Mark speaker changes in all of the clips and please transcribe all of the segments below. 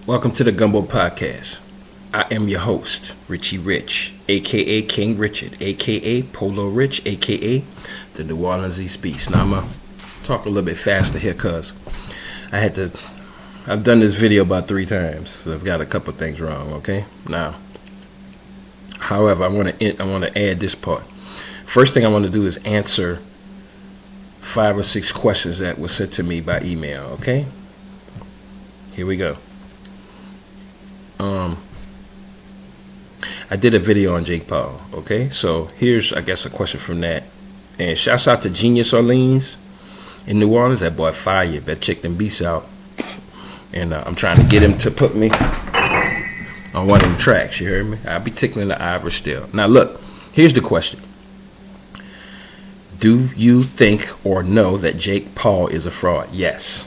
Speaker 1: Welcome to the Gumbo Podcast. I am your host, Richie Rich, a.k.a. King Richard, a.k.a. Polo Rich, a.k.a. the New Orleans East Beast. Now, I'm going to talk a little bit faster here because I've done this video about 3 times, so I've got a couple things wrong, okay? Now, however, I want to add this part. First thing I want to do is answer 5 or 6 questions that were sent to me by email, okay? Here we go. I did a video on Jake Paul, okay? So here's, I guess, a question from that. And shouts out to Genius Orleans in New Orleans. That boy fire. Better check them beats out. And I'm trying to get him to put me on one of them tracks, you heard me? I'll be tickling the ivory still. Now look, here's the question. Do you think or know that Jake Paul is a fraud? Yes.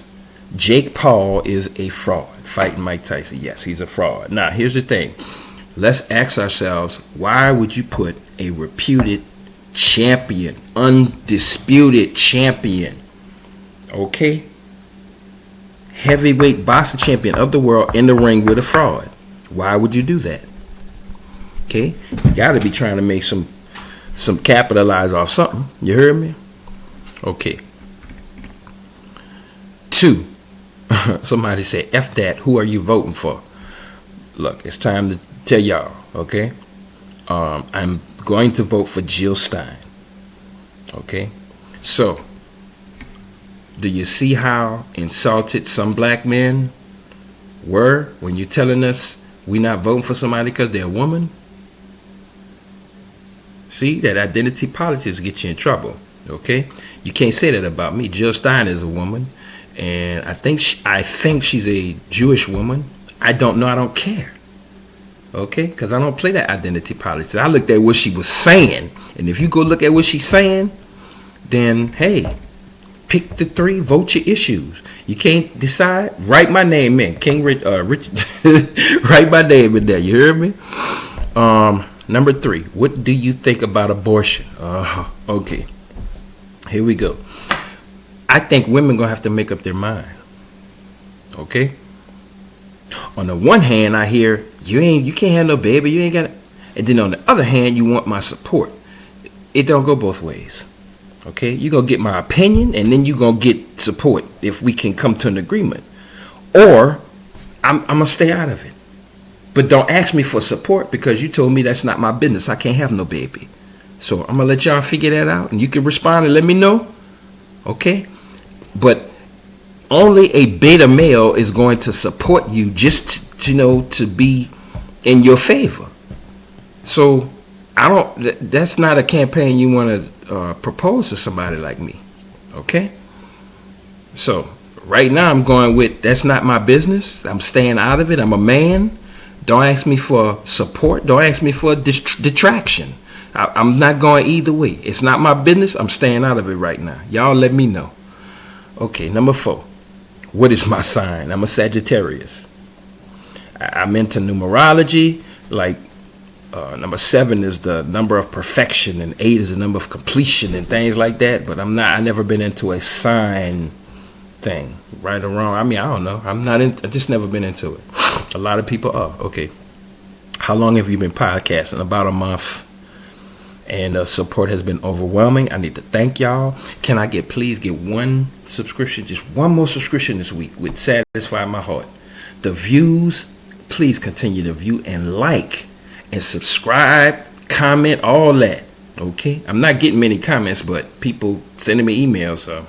Speaker 1: Jake Paul is a fraud. Fighting Mike Tyson, yes, he's a fraud. Now, here's the thing. Let's ask ourselves, why would you put a reputed champion, undisputed champion, okay, heavyweight boxing champion of the world in the ring with a fraud? Why would you do that? Okay, you got to be trying to make some capitalize off something. You heard me? Okay. 2. Somebody said, F that, who are you voting for? Look, it's time to tell y'all, okay? I'm going to vote for Jill Stein. Okay? So, do you see how insulted some black men were when you're telling us we're not voting for somebody because they're a woman? See, that identity politics get you in trouble, okay? You can't say that about me. Jill Stein is a woman, and I think she's a Jewish woman. I don't know. I don't care, okay? Because I don't play that identity politics. I looked at what she was saying, and if you go look at what she's saying, then, hey, pick the 3, vote your issues. You can't decide? Write my name in. King Rich, write my name in there. You hear me? Number 3, what do you think about abortion? Okay, here we go. I think women gonna have to make up their mind. Okay. On the one hand, I hear you can't have no baby, you ain't got it. And then on the other hand, you want my support. It don't go both ways. Okay, you gonna get my opinion, and then you gonna get support if we can come to an agreement, or I'm gonna stay out of it. But don't ask me for support because you told me that's not my business. I can't have no baby. So I'm going to let y'all figure that out. And you can respond and let me know. Okay? But only a beta male is going to support you just to be in your favor. So that's not a campaign you want to propose to somebody like me. Okay? So right now I'm going with that's not my business. I'm staying out of it. I'm a man. Don't ask me for support. Don't ask me for detraction. I'm not going either way. It's not my business. I'm staying out of it right now. Y'all let me know. Okay, number 4. What is my sign? I'm a Sagittarius. I'm into numerology. Like number 7 is the number of perfection, and 8 is the number of completion and things like that. But I never been into a sign thing, right or wrong. I mean, I don't know. I just never been into it. A lot of people are. Okay. How long have you been podcasting? About a month. And support has been overwhelming. I need to thank y'all. Can I please get 1 subscription, just 1 more subscription this week, would satisfy my heart. The views, please continue to view and like and subscribe, comment, all that. Okay. I'm not getting many comments, but people sending me emails. So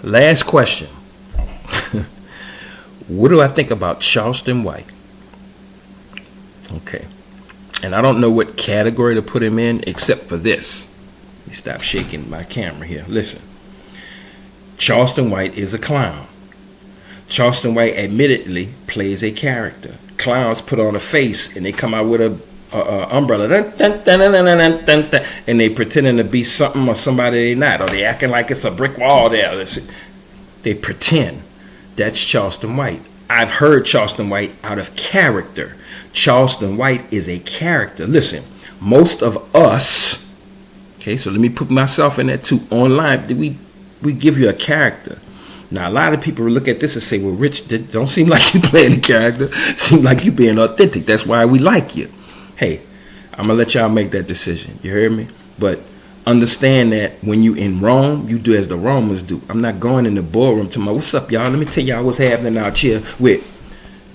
Speaker 1: last question. What do I think about Charleston White? Okay. And I don't know what category to put him in except for this. Let me stop shaking my camera here. Listen. Charleston White is a clown. Charleston White admittedly plays a character. Clowns put on a face and they come out with a umbrella. And they pretending to be something or somebody they not. Or they acting like it's a brick wall there. They pretend. That's Charleston White. I've heard Charleston White out of character. Charleston White is a character. Listen, most of us, okay, so let me put myself in that too. Online, we give you a character. Now, a lot of people look at this and say, well, Rich, don't seem like you playing the character. Seem like you being authentic. That's why we like you. Hey, I'm going to let y'all make that decision. You hear me? But understand that when you in Rome, you do as the Romans do. I'm not going in the ballroom to my, what's up, y'all? Let me tell y'all what's happening out here with,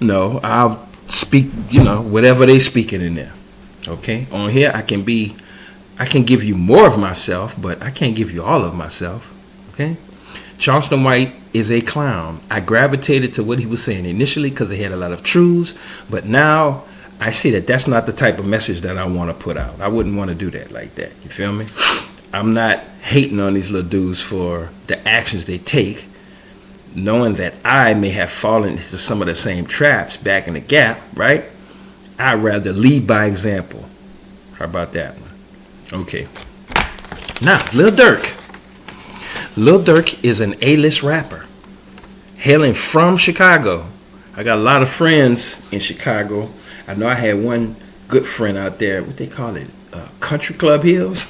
Speaker 1: no, I'll speak, whatever they speaking in there. Okay? On here, I can give you more of myself, but I can't give you all of myself. Okay? Charleston White is a clown. I gravitated to what he was saying initially because he had a lot of truths, but now I see that that's not the type of message that I want to put out. I wouldn't want to do that like that. You feel me? I'm not hating on these little dudes for the actions they take, knowing that I may have fallen into some of the same traps back in the gap, right? I'd rather lead by example. How about that one? Okay. Now, Lil Durk. Lil Durk is an A-list rapper hailing from Chicago. I got a lot of friends in Chicago. I know I had one good friend out there. What they call it? Country Club Hills?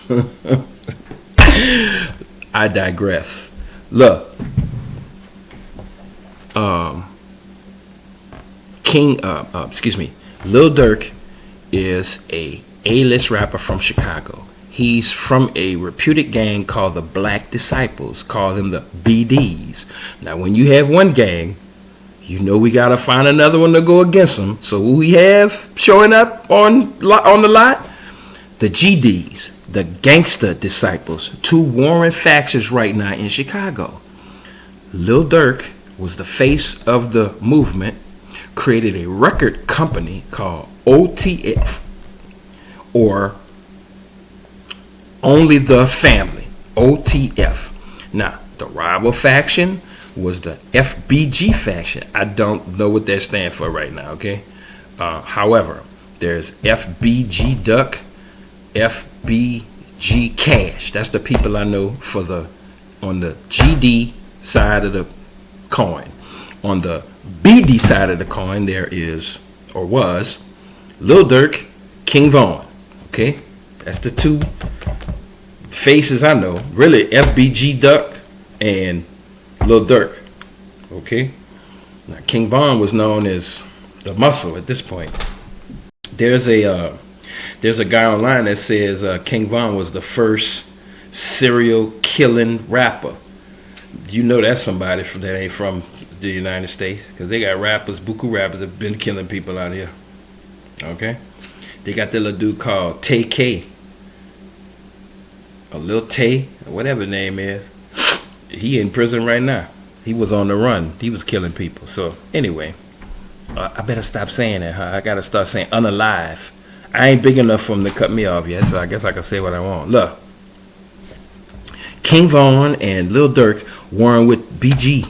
Speaker 1: I digress. Look. Lil Durk is a A-list rapper from Chicago. He's from a reputed gang called the Black Disciples. Call them the VIDs. Now, when you have one gang, you know we got to find another one to go against them. So who we have showing up on the lot? The GDs, the Gangster Disciples. Two warring factions right now in Chicago. Lil Durk was the face of the movement, created a record company called OTF, or Only the Family, OTF. Now, the rival faction was the FBG faction. I don't know what that stands for right now, okay? However, there's FBG Duck, FBG Cash. That's the people I know on the GD side of the coin. On the BD side of the coin, there is, or was, Lil Durk, King Von. Okay? That's the two faces I know. Really, FBG Duck and Lil Durk. Okay? Now, King Von was known as the Muscle at this point. There's a guy online that says King Von was the first serial killing rapper. You know that's somebody that ain't from the United States, because they got buku rappers that have been killing people out here. Okay? They got that little dude called Tay K, or Lil Tay, or whatever the name is. He in prison right now. He was on the run. He was killing people. So anyway, I better stop saying that, huh? I gotta start saying unalive. I ain't big enough for him to cut me off yet, so I guess I can say what I want. Look, King Von and Lil Durk warring with FBG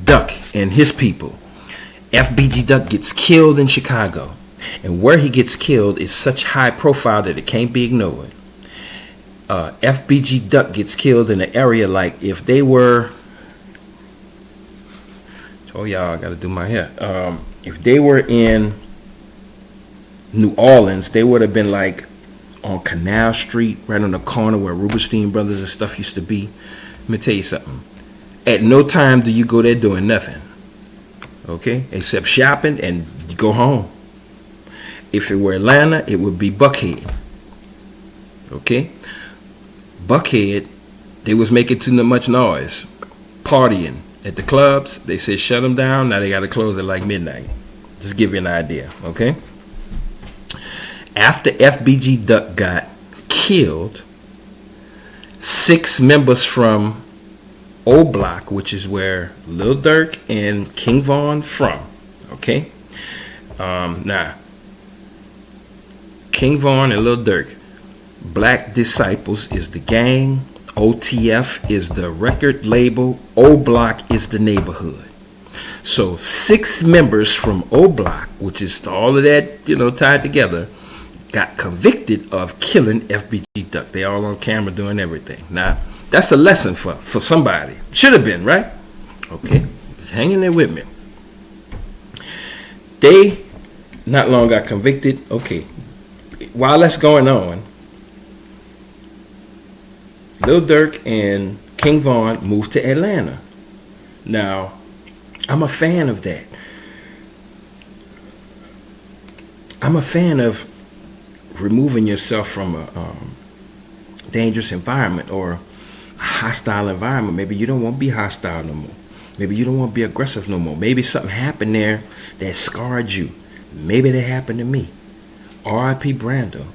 Speaker 1: Duck and his people. FBG Duck gets killed in Chicago, and where he gets killed is such high profile that it can't be ignored. FBG Duck gets killed in an area like if they were, told y'all I gotta do my hair. If they were in New Orleans, they would have been like on Canal Street, right on the corner where Rubenstein Brothers and stuff used to be. Let me tell you something. At no time do you go there doing nothing, okay, except shopping and go home. If it were Atlanta, it would be Buckhead. Okay? Buckhead, they was making too much noise, partying at the clubs. They said shut them down. Now they got to close at like midnight. Just give you an idea, okay? After FBG Duck got killed, 6 members from O Block, which is where Lil Durk and King Von from, okay? Now, King Von and Lil Durk, Black Disciples is the gang, OTF is the record label, O Block is the neighborhood. So 6 members from O Block, which is all of that, tied together, got convicted of killing FBG Duck. They all on camera doing everything. Now, that's a lesson for somebody. Should have been, right? Okay, hang in there with me. They not long got convicted. Okay, while that's going on, Lil Durk and King Von moved to Atlanta. Now, I'm a fan of that. I'm a fan of removing yourself from a dangerous environment or a hostile environment. Maybe you don't want to be hostile no more. Maybe you don't want to be aggressive no more. Maybe something happened there that scarred you. Maybe that happened to me. R.I.P. Brando.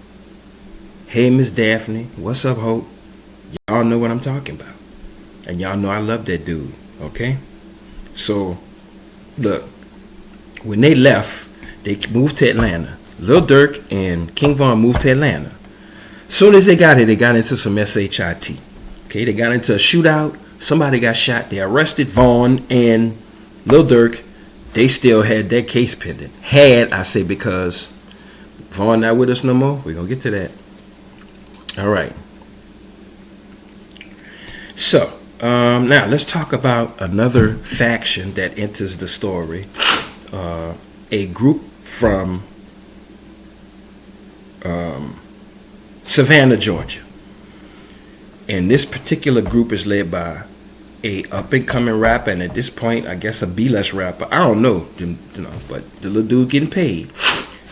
Speaker 1: Hey, Miss Daphne. What's up, Hope? Y'all know what I'm talking about. And y'all know I love that dude. Okay? So, look. When they left, they moved to Atlanta. Lil Durk and King Von moved to Atlanta. Soon as they got here, they got into some SHIT. Okay? They got into a shootout. Somebody got shot. They arrested Von and Lil Durk. They still had that case pending. Had, I say, because Von not with us no more. We're going to get to that. All right. So, now let's talk about another faction that enters the story. A group from Savannah, Georgia. And this particular group is led by a up-and-coming rapper, and at this point, I guess a B-less rapper. I don't know, but the little dude getting paid.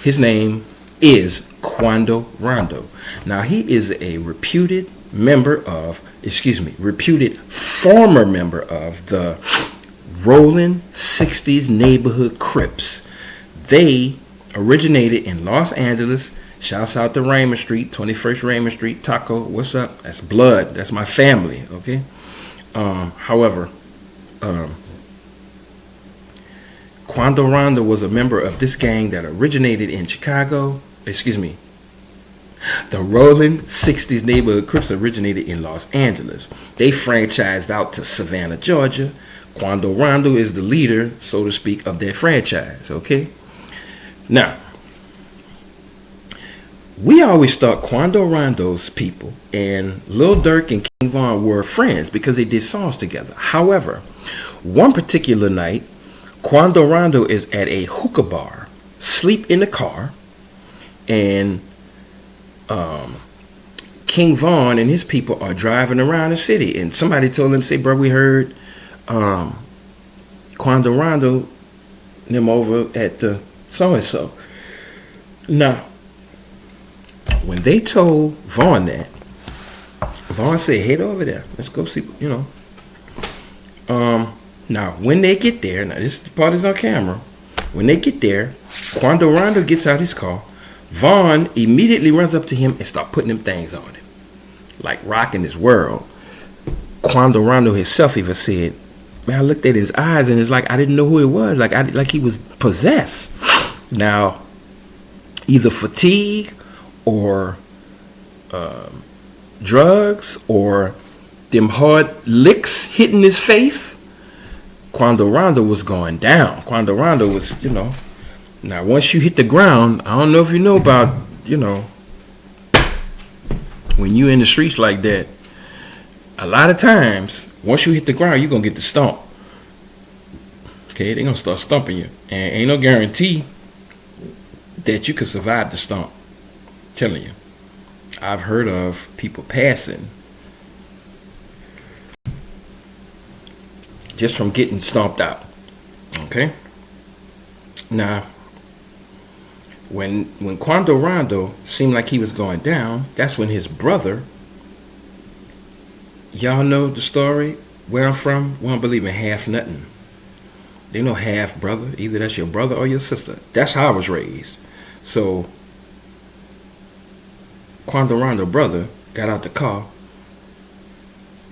Speaker 1: His name is Quando Rondo. Now, he is a reputed former member of the Rolling 60s Neighborhood Crips. They originated in Los Angeles. Shouts out to Raymond Street, 21st Raymond Street. Taco, what's up? That's blood. That's my family, okay? However, Quando Rondo was a member of this gang that originated in Chicago. The Rolling 60s Neighborhood Crips originated in Los Angeles. They franchised out to Savannah, Georgia. Quando Rondo is the leader, so to speak, of their franchise, okay? Now, we always thought Quando Rondo's people and Lil Durk and King Von were friends because they did songs together. However, one particular night, Quando Rondo is at a hookah bar, sleep in the car, and King Von and his people are driving around the city. And somebody told him, say, bro, we heard Quando Rondo them over at the so-and-so. Now, when they told Von that, Von said, head over there. Let's go see, Now, when they get there, now this part is on camera. When they get there, Quando Rondo gets out his car. Von immediately runs up to him and start putting them things on him. Like rocking his world. Quando Rondo himself even said, man, I looked at his eyes and it's like I didn't know who it was. Like he was possessed. Now, either fatigue or drugs or them hard licks hitting his face, Quando Rondo was going down. Quando Rondo was, now once you hit the ground, I don't know if you know about, when you in the streets like that, a lot of times, once you hit the ground, you're going to get the stomp. Okay, they're going to start stomping you. And ain't no guarantee that you can survive the stomp. I'm telling you. I've heard of people passing just from getting stomped out. Okay? Now, when Quando Rondo seemed like he was going down, that's when his brother, y'all know the story, where I'm from, we don't believe in half nothing. They know half brother, either that's your brother or your sister. That's how I was raised. So, Quando Rondo brother got out the car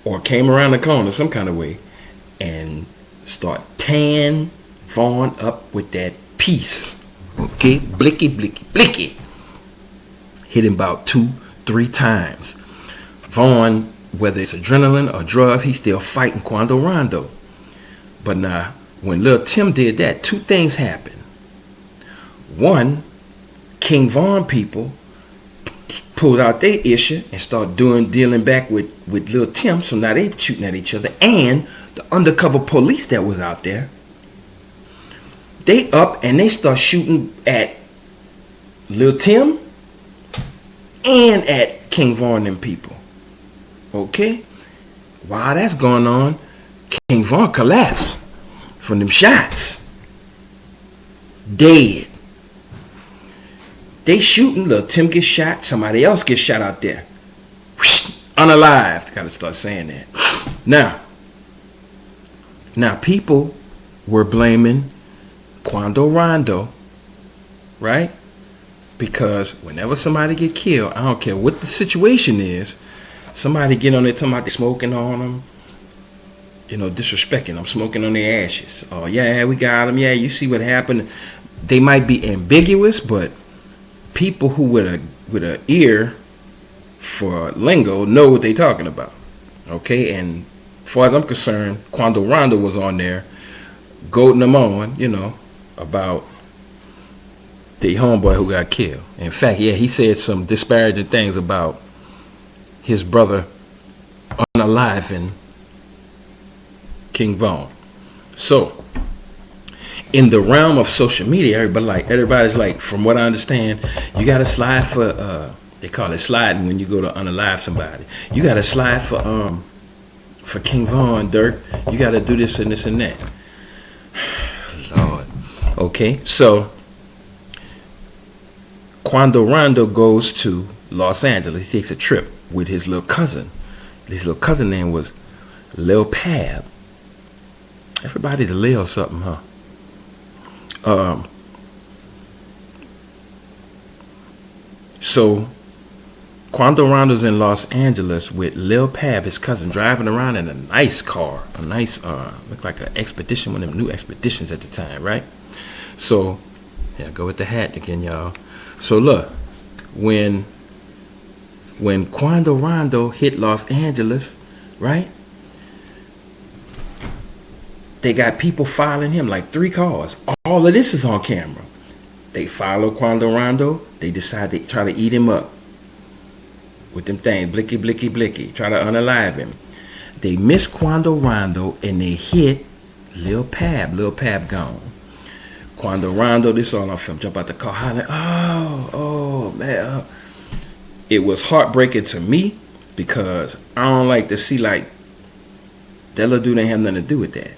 Speaker 1: or came around the corner some kind of way and start tearing Vaughn up with that piece. Okay, blicky, blicky, blicky. Hit him about 2-3 times. Vaughn, whether it's adrenaline or drugs, he's still fighting Quando Rondo. But now, when Lil Tim did that, 2 things happened. One, King Von people pulled out their issue and started dealing back with Lil Tim, so now they shooting at each other. And the undercover police that was out there, they up and they start shooting at Lil Tim and at King Von and people. Okay? while that's going on, King Von collapsed from them shots. Dead. They shooting, little Tim gets shot, somebody else gets shot out there. Whoosh, unalived. Gotta start saying that. Now people were blaming Quando Rondo, right? Because whenever somebody get killed, I don't care what the situation is, somebody get on there talking about they smoking on them, disrespecting them, smoking on their ashes. Oh yeah, we got them. Yeah, you see what happened. They might be ambiguous, but people who with a ear for lingo know what they talking about. Okay, and as far as I'm concerned, Quando Rondo was on there goading them on, about the homeboy who got killed. In fact, yeah, he said some disparaging things about his brother unaliving King Von. So, in the realm of social media, everybody's like, from what I understand, you got to slide for, they call it sliding when you go to unalive somebody. You got to slide for King Von, Durk. You got to do this and this and that. Lord. Okay, so Quando Rondo goes to Los Angeles. He takes a trip with his little cousin. His little cousin name was Lil Pab. Everybody's Lil something, huh? So Quando Rondo's in Los Angeles with Lil Pab, his cousin, driving around in a nice car, a nice, looked like an expedition, one of them new expeditions at the time, right? So, yeah, go with the hat again, y'all. So look, when Quando Rondo hit Los Angeles, right? They got people following him, like 3 cars. All of this is on camera. They follow Quando Rondo. They decide to try to eat him up with them things, blicky, blicky, blicky, try to unalive him. They miss Quando Rondo and they hit Lil Pab. Lil Pab gone. Quando Rondo, this all on film, jump out the car, hollering, oh, man. It was heartbreaking to me because I don't like to see, like, that little dude ain't have nothing to do with that,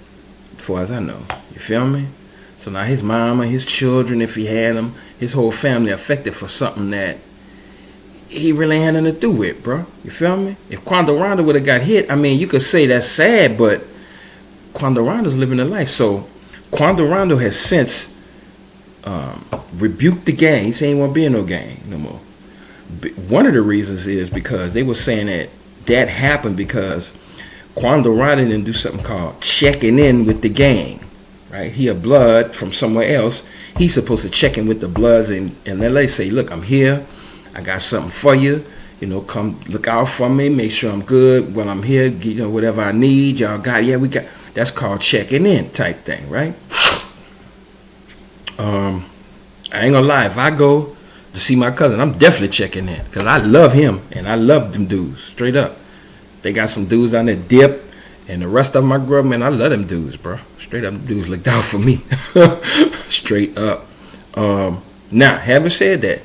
Speaker 1: as far as I know. You feel me? So now his mama, his children, if he had them, his whole family affected for something that he really had nothing to do with, bro. You feel me? If Quando Rondo would have got hit, I mean, you could say that's sad, but Quando Rondo's living a life. So Quando Rondo has since rebuked the gang. He said he won't be in no gang no more. One of the reasons is because they were saying that happened because Quando Rondo didn't do something called checking in with the gang, right? He a blood from somewhere else. He's supposed to check in with the bloods and then they say, look, I'm here. I got something for you. Come look out for me. Make sure I'm good when I'm here. Whatever I need, y'all got. Yeah, we got. That's called checking in type thing, right? I ain't gonna lie. If I go to see my cousin, I'm definitely checking in because I love him and I love them dudes. Straight up. They got some dudes on there, Dip, and the rest of them I grew up, man, I love them dudes, bro. Straight up, them dudes looked out for me. Straight up. Now, having said that,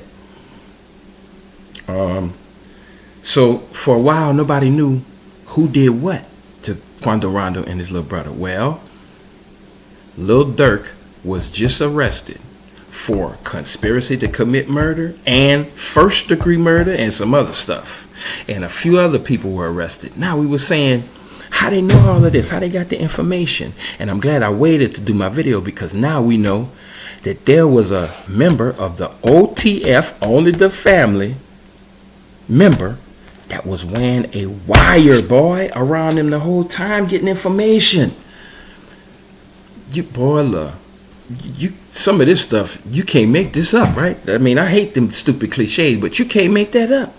Speaker 1: so for a while, nobody knew who did what to Quando Rondo and his little brother. Well, Lil Durk was just arrested for conspiracy to commit murder and first-degree murder and some other stuff. And a few other people were arrested. Now, we were saying, how they know all of this? How they got the information? And I'm glad I waited to do my video because now we know that there was a member of the OTF, Only the Family member, that was wearing a wire, boy, around him the whole time getting information. Some of this stuff, you can't make this up, right? I mean, I hate them stupid cliches, but you can't make that up.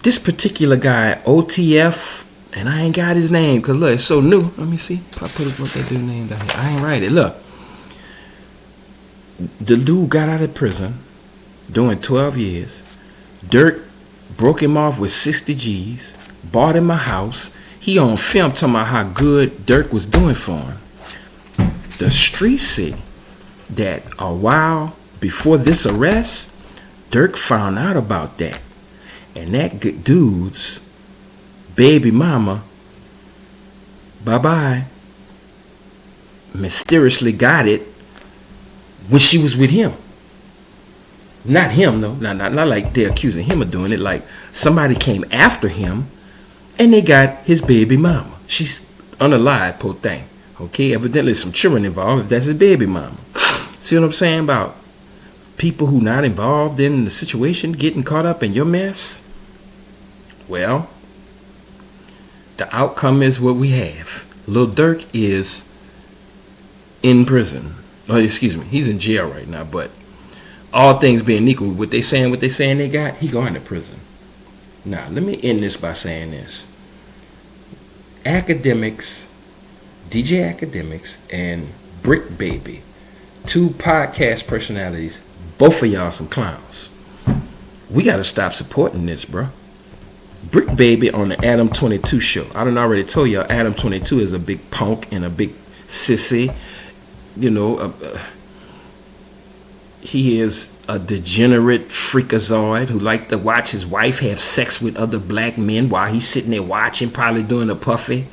Speaker 1: This particular guy, OTF, and I ain't got his name, because look, it's so new. Let me see. I put what that dude's name down here. I ain't write it. Look. The dude got out of prison doing 12 years. Durk broke him off with 60 G's, bought him a house. He on film talking about how good Durk was doing for him. The streets say that a while before this arrest, Durk found out about that. And that dude's baby mama, bye-bye, mysteriously got it when she was with him. Not him, though. Not like they're accusing him of doing it. Like somebody came after him and they got his baby mama. She's unalive, poor thing. Okay, evidently some children involved if that's his baby mama. See what I'm saying about people who not involved in the situation getting caught up in your mess? Well, the outcome is what we have. Lil Durk is in prison. Oh, excuse me, he's in jail right now, but all things being equal, what they saying they got, he going to prison. Now, let me end this by saying this. Akademiks, DJ Akademiks, and Brick Baby, 2 podcast personalities, both of y'all some clowns. We got to stop supporting this, bro. Brick Baby on the Adam 22 show. I done already told y'all Adam 22 is a big punk and a big sissy. You know, he is a degenerate freakazoid who like to watch his wife have sex with other black men while he's sitting there watching, probably doing a puffy.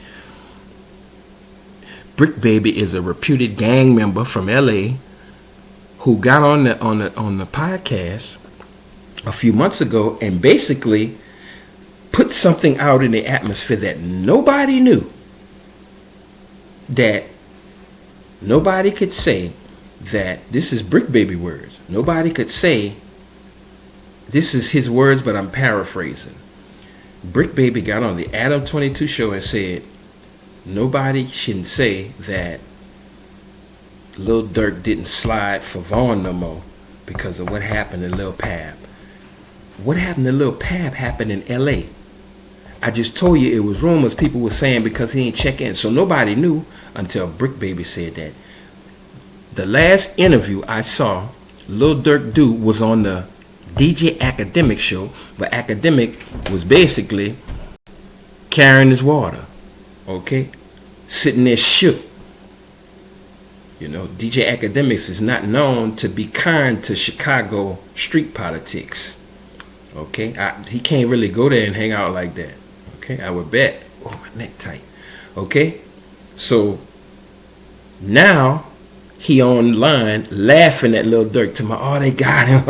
Speaker 1: Brick Baby is a reputed gang member from LA who got on the podcast a few months ago and basically put something out in the atmosphere that nobody knew, that nobody could say that this is Brick Baby words. Nobody could say this is his words, but I'm paraphrasing. Brick Baby got on the Adam 22 show and said nobody shouldn't say that Lil Durk didn't slide for Vaughn no more because of what happened to Lil Pab. What happened to Lil Pab happened in LA. I just told you it was rumors people were saying because he didn't check in. So nobody knew until Brick Baby said that. The last interview I saw Lil Durk do was on the DJ Akademiks show, where Akademiks was basically carrying his water, okay? Sitting there shook. You know, DJ Akademiks is not known to be kind to Chicago street politics, okay? He can't really go there and hang out like that, okay? I would bet. Oh, my neck tight, okay? So now he online laughing at Lil Durk to my, oh, they got him.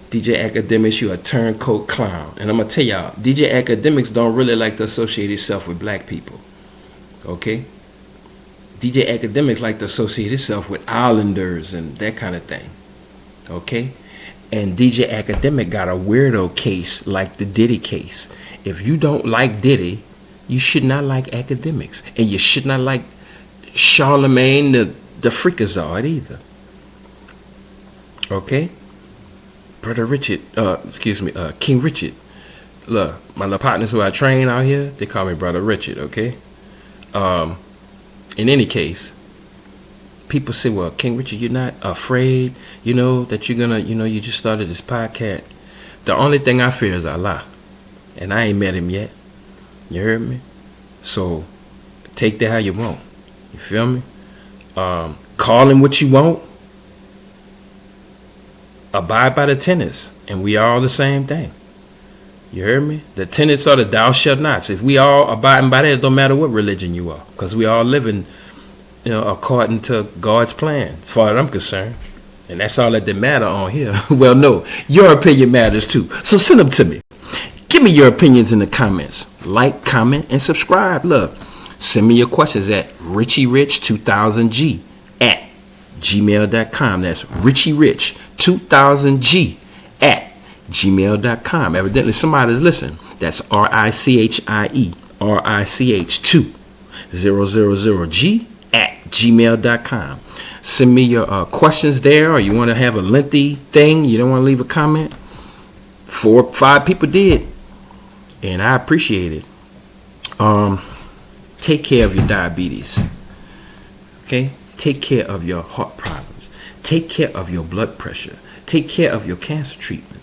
Speaker 1: DJ Akademiks, you a turncoat clown. And I'm going to tell y'all, DJ Akademiks don't really like to associate himself with black people. Okay? DJ Akademiks like to associate himself with islanders and that kind of thing. Okay? And DJ Akademiks got a weirdo case like the Diddy case. If you don't like Diddy, you should not like Akademiks. And you should not like Charlemagne the freakazoid either. Okay? Brother Richard, King Richard. Look, my little partners who I train out here, they call me Brother Richard, okay? In any case, people say, well, King Richard, you're not afraid, you know, that you're gonna, you just started this podcast. The only thing I fear is Allah. And I ain't met him yet. You heard me? So, take that how you want. You feel me? Call him what you want. Abide by the tenets. And we all the same thing. You heard me? The tenets are the thou shalt nots. If we all abiding by that, it don't matter what religion you are. Because we all living, according to God's plan, as far as I'm concerned. And that's all that matter on here. Well, no, your opinion matters too. So send them to me. Give me your opinions in the comments. Like, comment, and subscribe. Look. Send me your questions at richierich2000g at gmail.com. That's richierich2000g at gmail.com. Evidently somebody's listening. That's RICHIE200g at gmail.com. Send me your questions there, or you want to have a lengthy thing, you don't want to leave a comment. 4 or 5 people did, and I appreciate it. Take care of your diabetes. Okay? Take care of your heart problems. Take care of your blood pressure. Take care of your cancer treatment.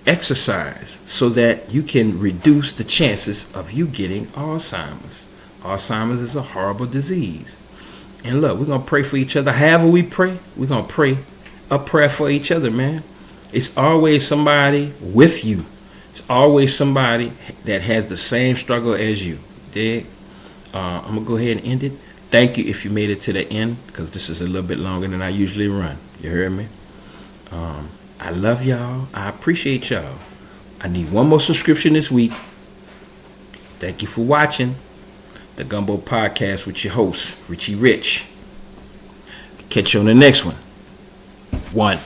Speaker 1: Exercise so that you can reduce the chances of you getting Alzheimer's. Alzheimer's is a horrible disease. And look, we're going to pray for each other. However we pray, we're going to pray a prayer for each other, man. It's always somebody with you It's always somebody that has the same struggle as you. Dig? I'm going to go ahead and end it. Thank you if you made it to the end, because this is a little bit longer than I usually run. You heard me? I love y'all. I appreciate y'all. I need one more subscription this week. Thank you for watching the Gumbo Podcast with your host, Richie Rich. Catch you on the next one. 1.